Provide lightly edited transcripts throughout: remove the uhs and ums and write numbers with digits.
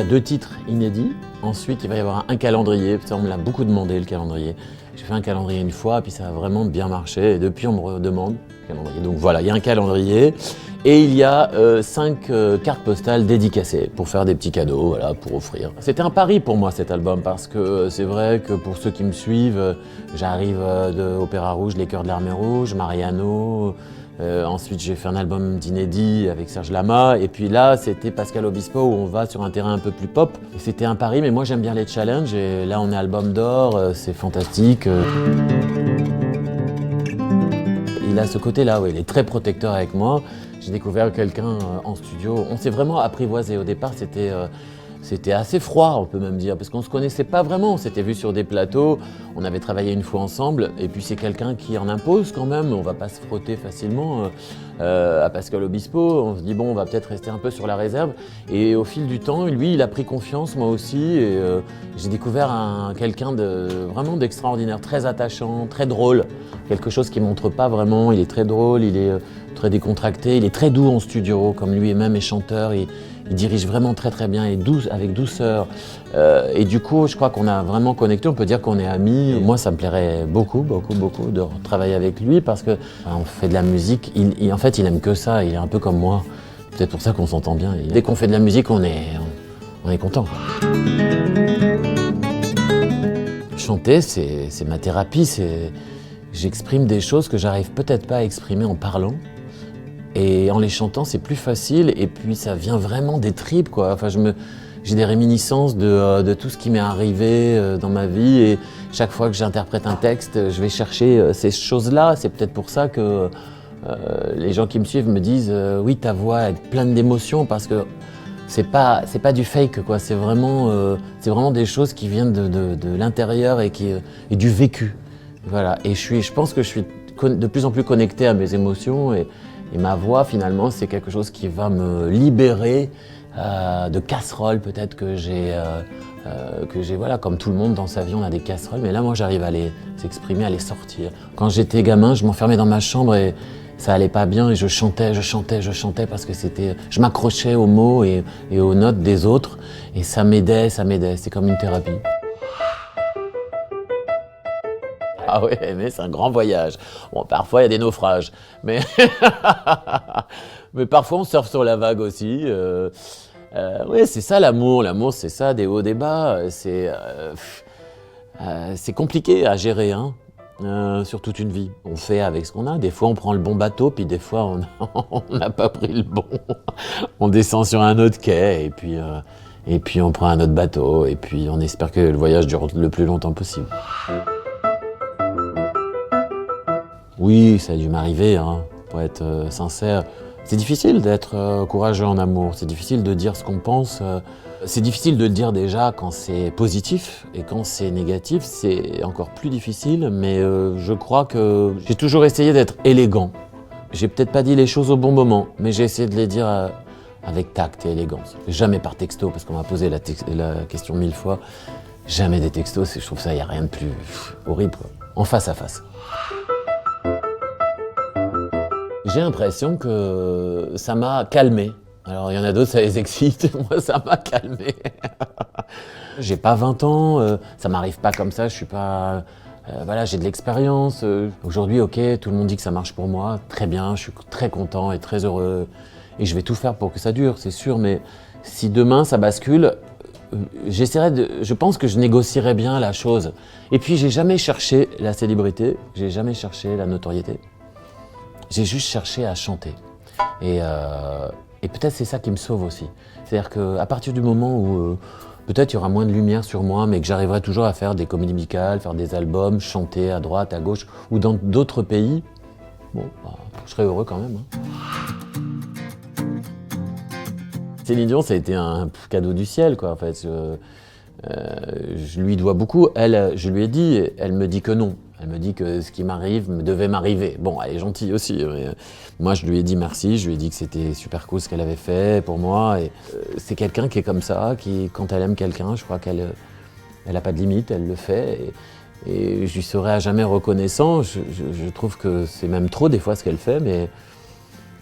2 titres inédits. Ensuite, il va y avoir un calendrier. Ça, on me l'a beaucoup demandé, le calendrier. J'ai fait un calendrier une fois, puis ça a vraiment bien marché. Et depuis, on me redemande le calendrier. Donc voilà, il y a un calendrier. Et il y a 5 cartes postales dédicacées pour faire des petits cadeaux, voilà, pour offrir. C'était un pari pour moi, cet album, parce que c'est vrai que pour ceux qui me suivent, j'arrive de Opéra Rouge, Les Chœurs de l'Armée Rouge, Mariano. Ensuite, j'ai fait un album d'inédits avec Serge Lama. Et puis là, c'était Pascal Obispo, où on va sur un terrain un peu plus pop. Et c'était un pari, mais moi, j'aime bien les challenges. Et là, on est album d'or, c'est fantastique. Il a ce côté-là, ouais, il est très protecteur avec moi. J'ai découvert quelqu'un en studio. On s'est vraiment apprivoisé. Au départ, c'était assez froid, on peut même dire, parce qu'on ne se connaissait pas vraiment. On s'était vus sur des plateaux, on avait travaillé une fois ensemble, et puis c'est quelqu'un qui en impose quand même. On ne va pas se frotter facilement à Pascal Obispo. On se dit, bon, on va peut-être rester un peu sur la réserve. Et au fil du temps, lui, il a pris confiance, moi aussi. Et j'ai découvert quelqu'un vraiment d'extraordinaire, très attachant, très drôle. Quelque chose qu'il ne montre pas vraiment. Il est très drôle, il est très décontracté, il est très doux en studio, comme lui-même est chanteur. Il dirige vraiment très très bien et avec douceur. Et du coup, je crois qu'on a vraiment connecté, on peut dire qu'on est amis. Moi, ça me plairait beaucoup, beaucoup, beaucoup de travailler avec lui parce que on fait de la musique. En fait, il aime que ça, il est un peu comme moi. Peut-être pour ça qu'on s'entend bien. Dès qu'on fait de la musique, on est content. Chanter, c'est ma thérapie. J'exprime des choses que j'arrive peut-être pas à exprimer en parlant. Et en les chantant, c'est plus facile, et puis ça vient vraiment des tripes, quoi. Enfin, j'ai des réminiscences de tout ce qui m'est arrivé dans ma vie, et chaque fois que j'interprète un texte, je vais chercher ces choses-là. C'est peut-être pour ça que les gens qui me suivent me disent oui, ta voix est pleine d'émotions, parce que c'est pas du fake, quoi. C'est vraiment des choses qui viennent de l'intérieur et du vécu. Voilà. Et je pense que je suis de plus en plus connecté à mes émotions, et ma voix, finalement, c'est quelque chose qui va me libérer de casseroles, peut-être que j'ai, voilà, comme tout le monde dans sa vie, on a des casseroles, mais là, moi, j'arrive à les exprimer, à les sortir. Quand j'étais gamin, je m'enfermais dans ma chambre et ça allait pas bien, et je chantais parce que je m'accrochais aux mots et aux notes des autres, et ça m'aidait, c'est comme une thérapie. Ah oui, mais c'est un grand voyage. Bon, parfois il y a des naufrages, mais, mais parfois on surfe sur la vague aussi. Oui, c'est ça l'amour. L'amour, c'est ça, des hauts, des bas. C'est compliqué à gérer, hein, sur toute une vie. On fait avec ce qu'on a. Des fois, on prend le bon bateau, puis des fois, on n'a pas pris le bon. On descend sur un autre quai, et puis on prend un autre bateau, et puis on espère que le voyage dure le plus longtemps possible. Oui, ça a dû m'arriver, hein, pour être sincère. C'est difficile d'être courageux en amour, c'est difficile de dire ce qu'on pense. C'est difficile de le dire déjà quand c'est positif, et quand c'est négatif, c'est encore plus difficile, mais je crois que j'ai toujours essayé d'être élégant. J'ai peut-être pas dit les choses au bon moment, mais j'ai essayé de les dire avec tact et élégance. Jamais par texto, parce qu'on m'a posé la question 1000 fois. Jamais des textos, je trouve ça, il n'y a rien de plus horrible, quoi. En face à face. J'ai l'impression que ça m'a calmé. Alors il y en a d'autres, ça les excite, moi ça m'a calmé. J'ai pas 20 ans, ça m'arrive pas comme ça, je suis pas... voilà, j'ai de l'expérience. Aujourd'hui, ok, tout le monde dit que ça marche pour moi, très bien, je suis très content et très heureux. Et je vais tout faire pour que ça dure, c'est sûr, mais si demain ça bascule, je pense que je négocierais bien la chose. Et puis j'ai jamais cherché la célébrité, j'ai jamais cherché la notoriété. J'ai juste cherché à chanter. Et peut-être c'est ça qui me sauve aussi. C'est-à-dire qu'à partir du moment où peut-être il y aura moins de lumière sur moi, mais que j'arriverai toujours à faire des comédies musicales, faire des albums, chanter à droite, à gauche, ou dans d'autres pays, bon, bah, je serai heureux quand même, hein. Céline Dion, ça a été un cadeau du ciel, quoi, en fait. Je lui dois beaucoup. Je lui ai dit, elle me dit que non. Elle me dit que ce qui m'arrive devait m'arriver. Bon, elle est gentille aussi, mais moi je lui ai dit merci, je lui ai dit que c'était super cool ce qu'elle avait fait pour moi. Et c'est quelqu'un qui est comme ça, qui, quand elle aime quelqu'un, je crois qu'elle n'a pas de limite, elle le fait. Et je lui serai à jamais reconnaissant. Je trouve que c'est même trop des fois ce qu'elle fait,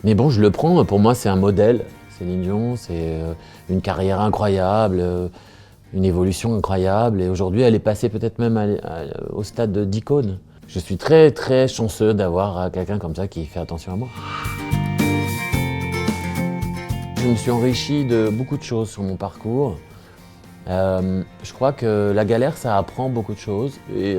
mais bon, je le prends. Pour moi, c'est un modèle. Céline Dion, c'est une carrière incroyable, une évolution incroyable. Et aujourd'hui, elle est passée peut-être même au stade d'icône. Je suis très très chanceux d'avoir quelqu'un comme ça qui fait attention à moi. Je me suis enrichi de beaucoup de choses sur mon parcours. Je crois que la galère, ça apprend beaucoup de choses et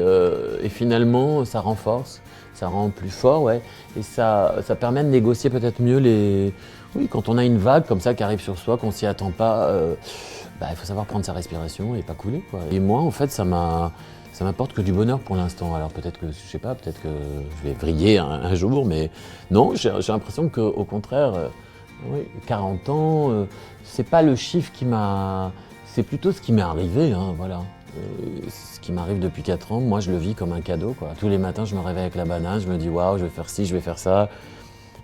finalement, ça renforce, ça rend plus fort, ouais. Et ça permet de négocier peut-être mieux les... Oui, quand on a une vague comme ça qui arrive sur soi, qu'on s'y attend pas, il faut savoir prendre sa respiration et pas couler, quoi. Et moi, en fait, ça m'apporte que du bonheur pour l'instant. Alors peut-être que, je sais pas, peut-être que je vais vriller un jour, mais non, j'ai l'impression qu'au contraire, oui, 40 ans, c'est pas le chiffre qui m'a... C'est plutôt ce qui m'est arrivé, hein, voilà. Ce qui m'arrive depuis 4 ans, moi je le vis comme un cadeau, quoi. Tous les matins, je me réveille avec la banane, je me dis waouh, je vais faire ci, je vais faire ça.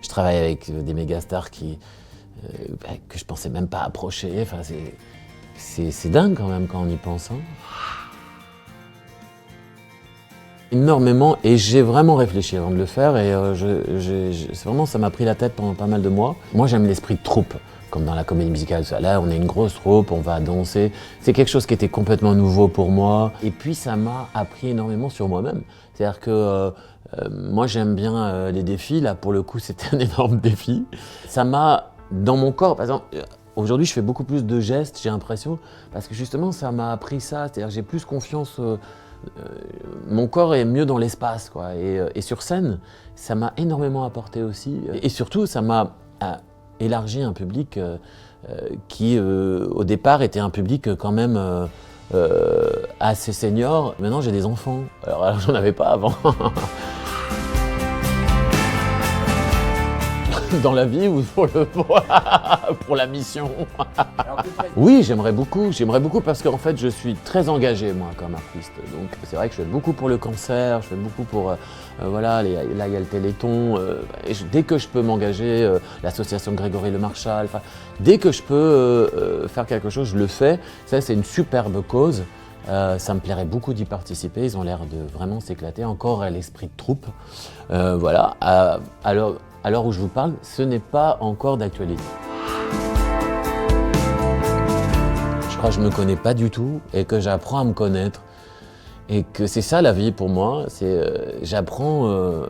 Je travaille avec des méga stars que je pensais même pas approcher. Enfin, c'est dingue quand même quand on y pense, hein. Énormément, et j'ai vraiment réfléchi avant de le faire, et c'est vraiment, ça m'a pris la tête pendant pas mal de mois. Moi, j'aime l'esprit de troupe, comme dans la comédie musicale. Là, on est une grosse troupe, on va danser. C'est quelque chose qui était complètement nouveau pour moi. Et puis, ça m'a appris énormément sur moi-même. C'est-à-dire que moi, j'aime bien les défis. Là, pour le coup, c'était un énorme défi. Ça m'a, dans mon corps, par exemple, aujourd'hui, je fais beaucoup plus de gestes, j'ai l'impression, parce que justement, ça m'a appris ça. C'est-à-dire que j'ai plus confiance. Mon corps est mieux dans l'espace, quoi. Et sur scène, ça m'a énormément apporté aussi. Et surtout, ça m'a élargi un public qui, au départ, était un public quand même assez senior. Maintenant, j'ai des enfants. Alors j'en avais pas avant. Dans la vie ou pour la mission? Oui, j'aimerais beaucoup parce qu'en fait je suis très engagé moi comme artiste. Donc c'est vrai que je fais beaucoup pour le cancer, je fais beaucoup pour, voilà, là il y a le Téléthon, dès que je peux m'engager, l'association Grégory Le Marchal, dès que je peux faire quelque chose, je le fais. Ça c'est une superbe cause. Ça me plairait beaucoup d'y participer, ils ont l'air de vraiment s'éclater, encore à l'esprit de troupe. Voilà, à l'heure où je vous parle, ce n'est pas encore d'actualité. Je crois que je ne me connais pas du tout et que j'apprends à me connaître. Et que c'est ça la vie pour moi, j'apprends,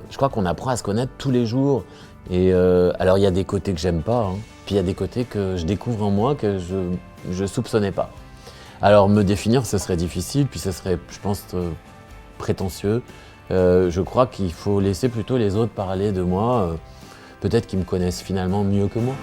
je crois qu'on apprend à se connaître tous les jours. Et alors il y a des côtés que j'aime pas, hein, puis il y a des côtés que je découvre en moi que je soupçonnais pas. Alors me définir, ce serait difficile, puis ce serait, je pense, prétentieux. Je crois qu'il faut laisser plutôt les autres parler de moi. Peut-être qu'ils me connaissent finalement mieux que moi.